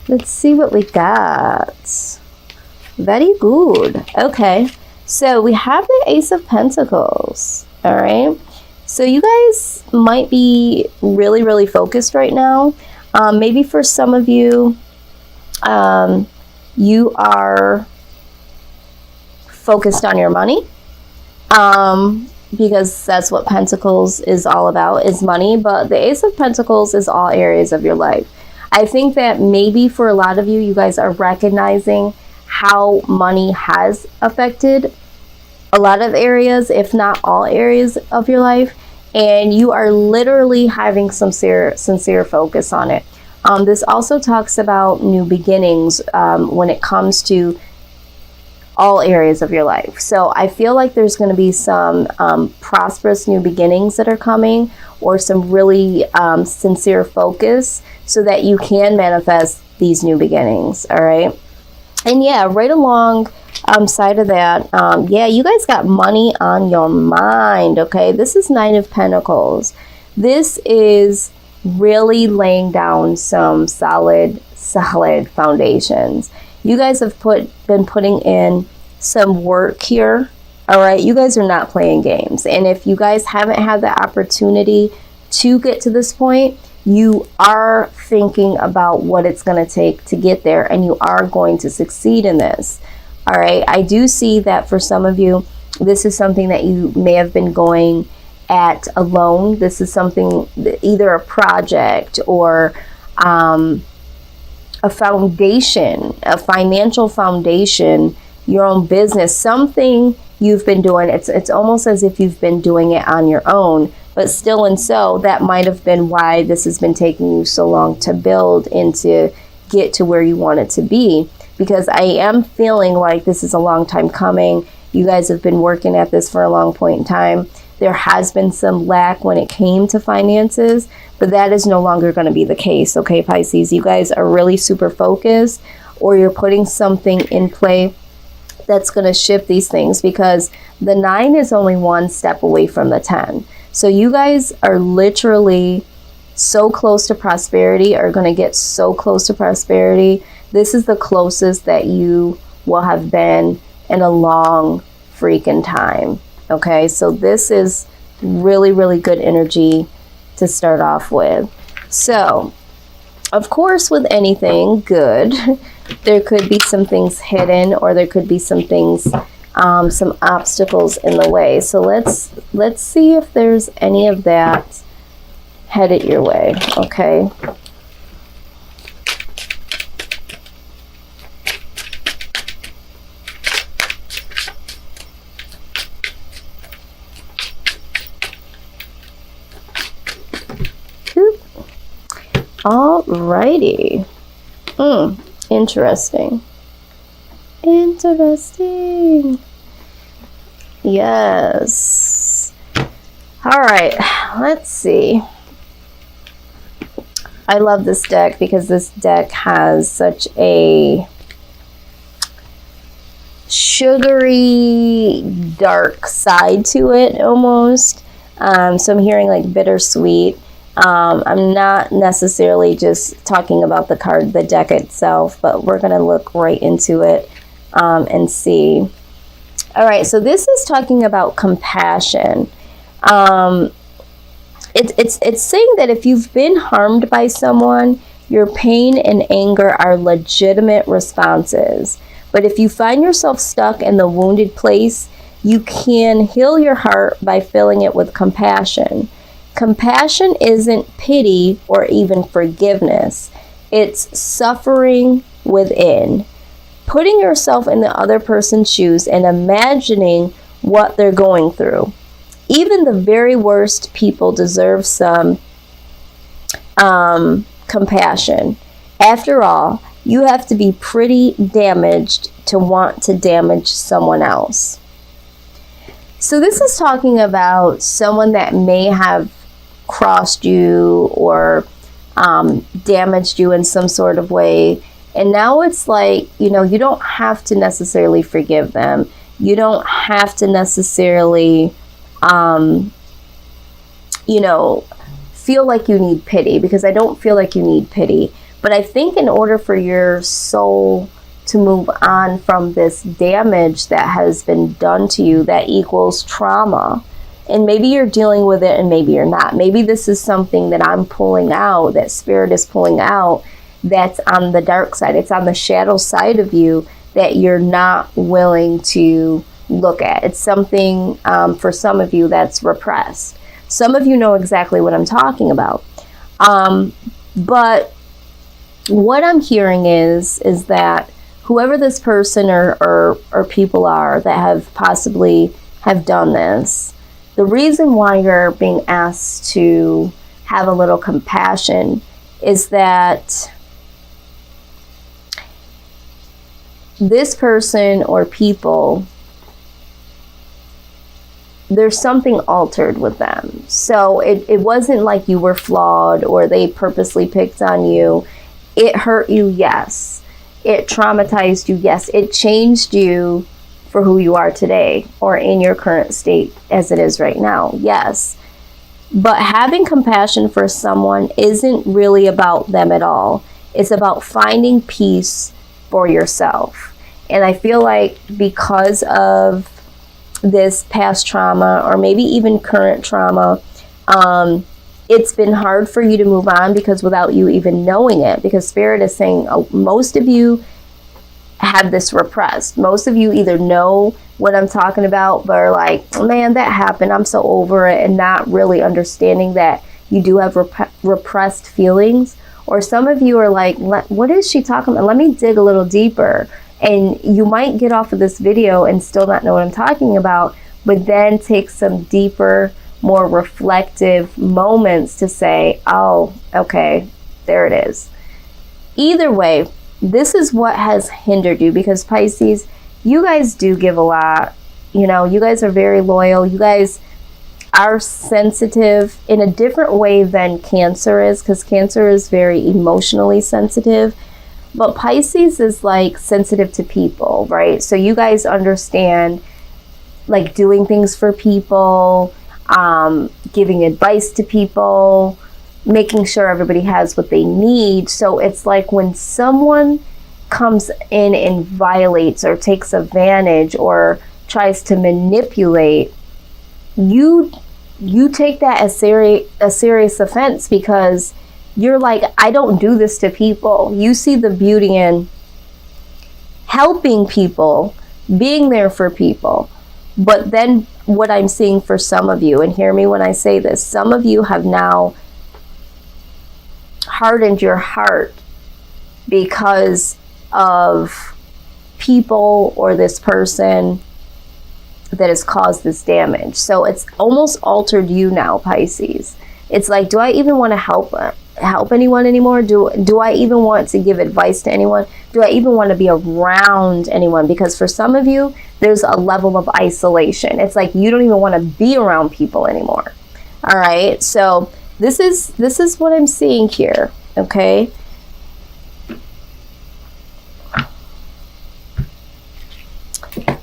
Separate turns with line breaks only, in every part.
Let's see what we got. Very good. Okay, so we have the Ace of Pentacles. All right, so you guys might be really, really focused right now. Maybe for some of you, you are focused on your money, because that's what Pentacles is all about, is money. But the Ace of Pentacles is all areas of your life. I think that maybe for a lot of you, you guys are recognizing how money has affected a lot of areas, if not all areas of your life, and you are literally having some sincere focus on it. This also talks about new beginnings when it comes to all areas of your life. So I feel like there's going to be some prosperous new beginnings that are coming, or some really sincere focus, so that you can manifest these new beginnings. All right. And yeah, right along side of that, yeah, you guys got money on your mind. Okay, this is Nine of Pentacles. This is really laying down some solid foundations. You guys have been putting in some work here. All right, you guys are not playing games. And if you guys haven't had the opportunity to get to this point, you are thinking about what it's going to take to get there, and you are going to succeed in this. All right, I do see that for some of you, this is something that you may have been going at alone. This is something, either a project or a foundation, a financial foundation, your own business, something you've been doing. It's almost as if you've been doing it on your own, but still, and so that might have been why this has been taking you so long to build and to get to where you want it to be. Because I am feeling like this is a long time coming. You guys have been working at this for a long point in time. There has been some lack when it came to finances, but that is no longer going to be the case. Okay, Pisces, you guys are really super focused, or you're putting something in play that's going to shift these things, because the 9 is only one step away from the 10. So you guys are literally so close to prosperity, are going to get so close to prosperity. This is the closest that you will have been in a long freaking time. Okay, so this is really, really good energy to start off with. So, of course, with anything good, there could be some things hidden, or there could be some things, some obstacles in the way. So let's see if there's any of that headed your way. Okay. Alrighty. Interesting. Interesting. Yes. Alright, let's see. I love this deck because this deck has such a sugary, dark side to it almost. So I'm hearing like bittersweet. I'm not necessarily just talking about the card, the deck itself, but we're going to look right into it and see. All right, so this is talking about compassion. It's saying that if you've been harmed by someone, your pain and anger are legitimate responses. But if you find yourself stuck in the wounded place, you can heal your heart by filling it with compassion. Compassion isn't pity or even forgiveness. It's suffering within. Putting yourself in the other person's shoes and imagining what they're going through. Even the very worst people deserve some compassion. After all, you have to be pretty damaged to want to damage someone else. So this is talking about someone that may have crossed you or damaged you in some sort of way. And now it's like, you know, you don't have to necessarily forgive them. You don't have to necessarily, you know, feel like you need pity, because I don't feel like you need pity. But I think in order for your soul to move on from this damage that has been done to you, that equals trauma. And maybe you're dealing with it and maybe you're not. Maybe this is something that I'm pulling out, that spirit is pulling out, that's on the dark side. It's on the shadow side of you that you're not willing to look at. It's something, for some of you, that's repressed. Some of you know exactly what I'm talking about. But what I'm hearing is that whoever this person or people are that have possibly have done this, the reason why you're being asked to have a little compassion is that this person or people, there's something altered with them. So it wasn't like you were flawed or they purposely picked on you. It hurt you, yes. It traumatized you, yes. It changed you for who you are today or in your current state as it is right now, yes. But having compassion for someone isn't really about them at all. It's about finding peace for yourself. And I feel like because of this past trauma or maybe even current trauma, it's been hard for you to move on because without you even knowing it, because Spirit is saying most of you have this repressed. Most of you either know what I'm talking about, but are like, man, that happened, I'm so over it, and not really understanding that you do have repressed feelings. Or some of you are like, what is she talking about? Let me dig a little deeper. And you might get off of this video and still not know what I'm talking about, but then take some deeper, more reflective moments to say, oh, okay, there it is. Either way, this is what has hindered you, because Pisces, you guys do give a lot. You know, you guys are very loyal. You guys are sensitive in a different way than Cancer is, because Cancer is very emotionally sensitive. But Pisces is like sensitive to people, right? So you guys understand like doing things for people, giving advice to people, making sure everybody has what they need. So it's like when someone comes in and violates or takes advantage or tries to manipulate, you take that as a serious offense, because you're like, I don't do this to people. You see the beauty in helping people, being there for people. But then what I'm seeing for some of you, and hear me when I say this, some of you have now hardened your heart because of people or this person that has caused this damage. So it's almost altered you now, Pisces. It's like, do I even want to help anyone anymore? Do I even want to give advice to anyone? Do I even want to be around anyone? Because for some of you, there's a level of isolation. It's like you don't even want to be around people anymore. All right, so this is what I'm seeing here. Okay,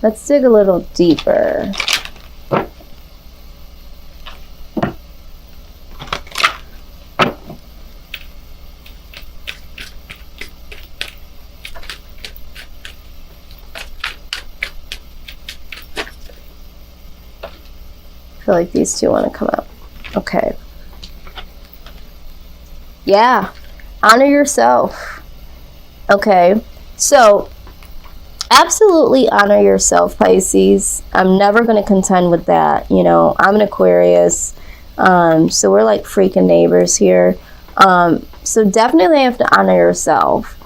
let's dig a little deeper. I feel like these two want to come up. Okay. Yeah. Honor yourself. Okay. So, absolutely honor yourself, Pisces. I'm never going to contend with that. You know, I'm an Aquarius. So we're like freaking neighbors here. So definitely have to honor yourself.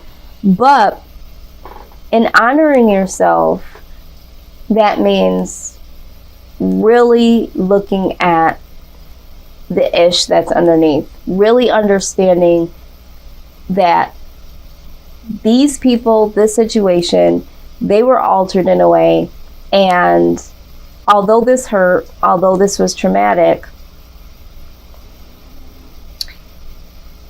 But in honoring yourself, that means really looking at the ish that's underneath, really understanding that these people, this situation, they were altered in a way, and although this hurt, although this was traumatic,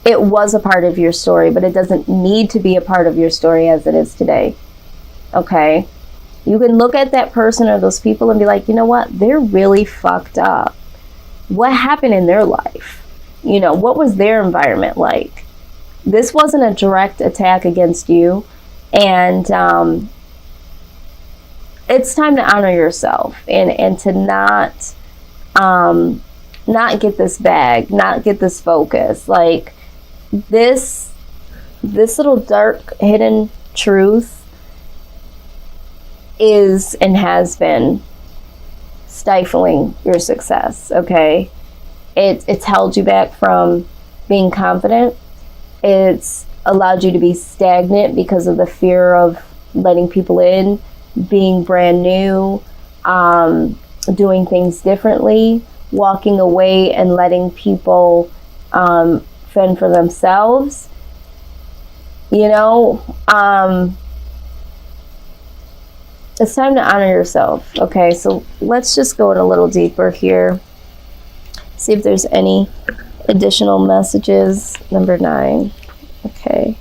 it was a part of your story, but it doesn't need to be a part of your story as it is today. Okay? You can look at that person or those people and be like, you know what? They're really fucked up. What happened in their life? You know, what was their environment like? this wasn't a direct attack against you, and it's time to honor yourself and to not get this bag, not get this focus. Like this little dark hidden truth is and has been stifling your success. Okay, it's held you back from being confident. It's allowed you to be stagnant because of the fear of letting people in, being brand new, doing things differently, walking away and letting people fend for themselves. You know, it's time to honor yourself. Okay, so let's just go in a little deeper here. See if there's any additional messages. Number 9. Okay.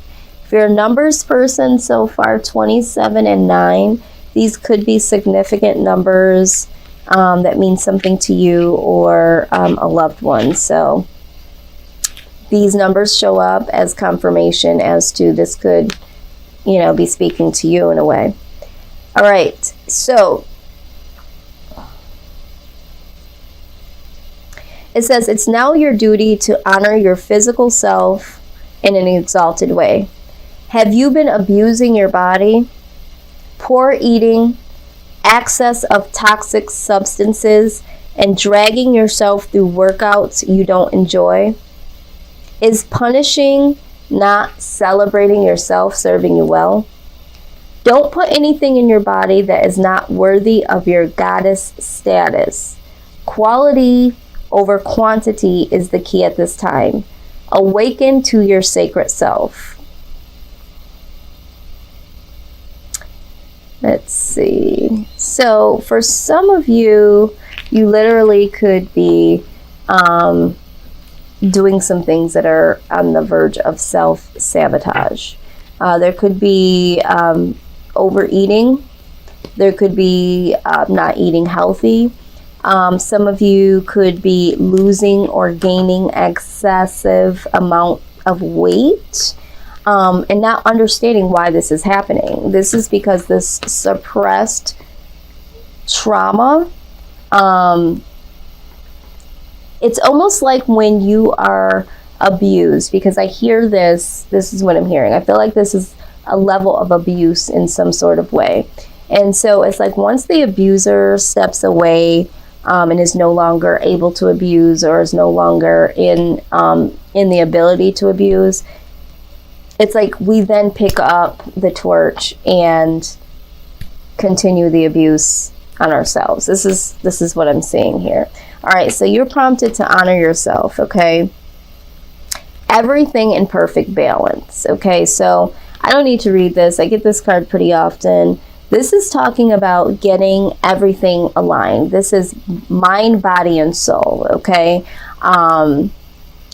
If you're a numbers person so far, 27 and 9, these could be significant numbers that mean something to you or a loved one. So these numbers show up as confirmation as to this could, you know, be speaking to you in a way. All right, so it says it's now your duty to honor your physical self in an exalted way. Have you been abusing your body? Poor eating, excess of toxic substances, and dragging yourself through workouts you don't enjoy? Is punishing, not celebrating yourself, serving you well? Don't put anything in your body that is not worthy of your goddess status. Quality over quantity is the key at this time. Awaken to your sacred self. Let's see. So for some of you, you literally could be doing some things that are on the verge of self-sabotage. There could be overeating. There could be not eating healthy. Some of you could be losing or gaining excessive amount of weight and not understanding why this is happening. This is because this suppressed trauma, it's almost like when you are abused, because I hear this is what I'm hearing. I feel like this is a level of abuse in some sort of way. And so it's like once the abuser steps away and is no longer able to abuse or is no longer in the ability to abuse, it's like we then pick up the torch and continue the abuse on ourselves. This is what I'm seeing here. All right, so you're prompted to honor yourself, okay? Everything in perfect balance, okay? So I don't need to read this. I get this card pretty often. This is talking about getting everything aligned. This is mind, body, and soul, okay?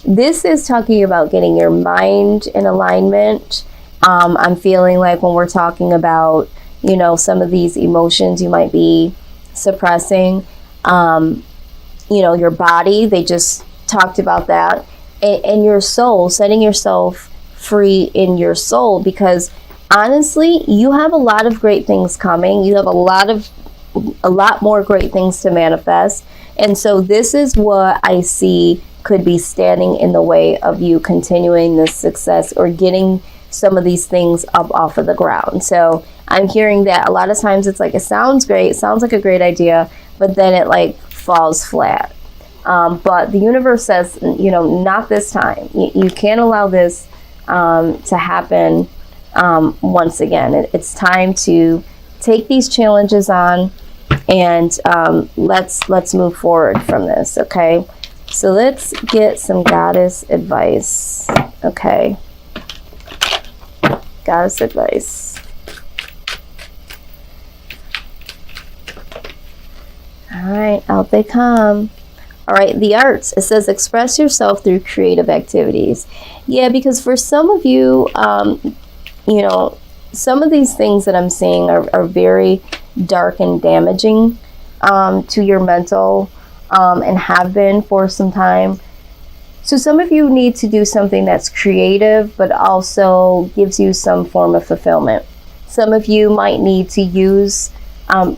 This is talking about getting your mind in alignment. I'm feeling like when we're talking about, you know, some of these emotions you might be suppressing, you know, your body, they just talked about that, and your soul, setting yourself free in your soul, because honestly, you have a lot of great things coming. You have a lot more great things to manifest. And so this is what I see could be standing in the way of you continuing this success or getting some of these things up off of the ground. So I'm hearing that a lot of times it's like, it sounds great, it sounds like a great idea, but then it like falls flat. But the universe says, you know, not this time. You can't allow this to happen once again. It's time to take these challenges on, and let's move forward from this, okay? So let's get some goddess advice, okay? Goddess advice. All right, out they come. All right, the arts. It says express yourself through creative activities. Yeah, because for some of you, you know, some of these things that I'm seeing are very dark and damaging to your mental, and have been for some time. So some of you need to do something that's creative, but also gives you some form of fulfillment. Some of you might need to use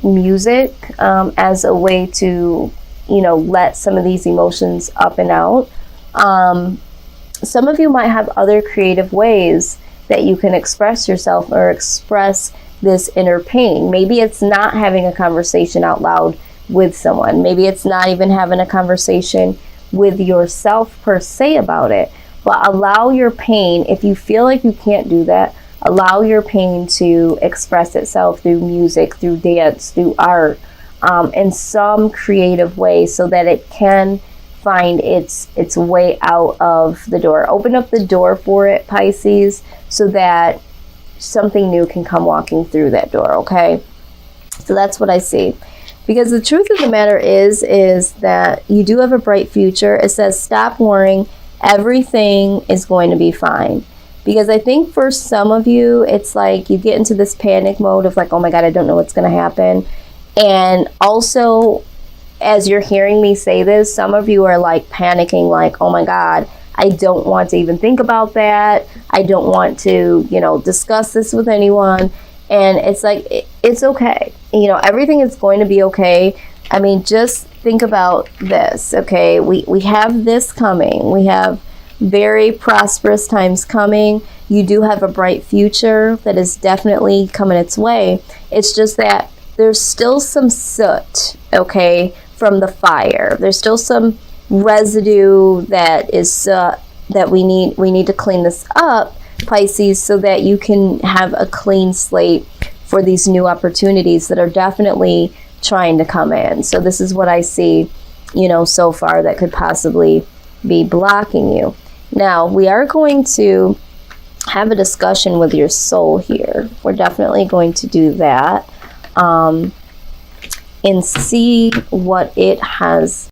music as a way to, let some of these emotions up and out. Some of you might have other creative ways that you can express yourself or express this inner pain. Maybe it's not having a conversation out loud with someone. Maybe it's not even having a conversation with yourself per se about it. But allow your pain, if you feel like you can't do that, allow your pain to express itself through music, through dance, through art, in some creative way so that it can find its way out of the door. Open up the door for it, Pisces, so that something new can come walking through that door, okay? So that's what I see. Because the truth of the matter is that you do have a bright future. It says stop worrying. Everything is going to be fine. Because I think for some of you, it's like you get into this panic mode of like, oh my God, I don't know what's going to happen. And also, as you're hearing me say this, some of you are like panicking, like, oh my God, I don't want to even think about that. I don't want to, discuss this with anyone. And it's like, it's okay. Everything is going to be okay. I mean, just think about this, okay? We have this coming. We have very prosperous times coming. You do have a bright future that is definitely coming its way. It's just that there's still some soot, okay, from the fire. There's still some residue that is that we need to clean this up, Pisces, so that you can have a clean slate for these new opportunities that are definitely trying to come in. So this is what I see, so far that could possibly be blocking you. Now, we are going to have a discussion with your soul here. We're definitely going to do that and see what it has